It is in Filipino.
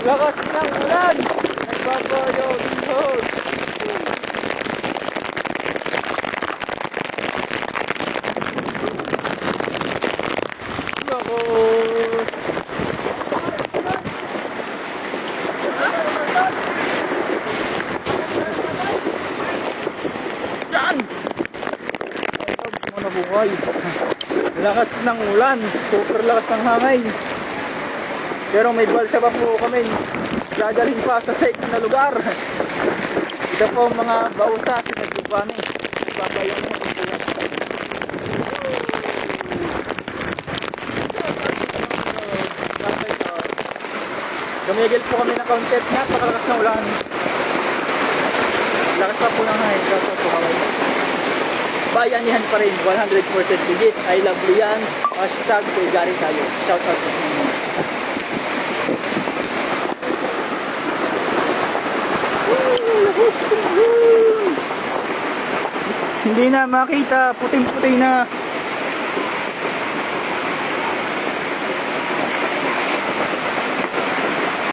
Lakas ng ulan! Nagbabayaw din. Nako! Yan! Ano buhay? Lakas ng ulan, super lakas ng hangin. Pero may balsa pa po kami. Dadalhin pa sa safe na lugar. Ito po ang mga bausa sa nagbubani. Babayan mo ito. Gumigil po kami ng content na napakalakas ng ulan. Lakas pa po ng hangin. Kaso po kaway. Bayanihan pa rin, 100% legit. I love Lian. Hashtag Gary tayo. Shout out to you. Hindi na makita, puting-puting na.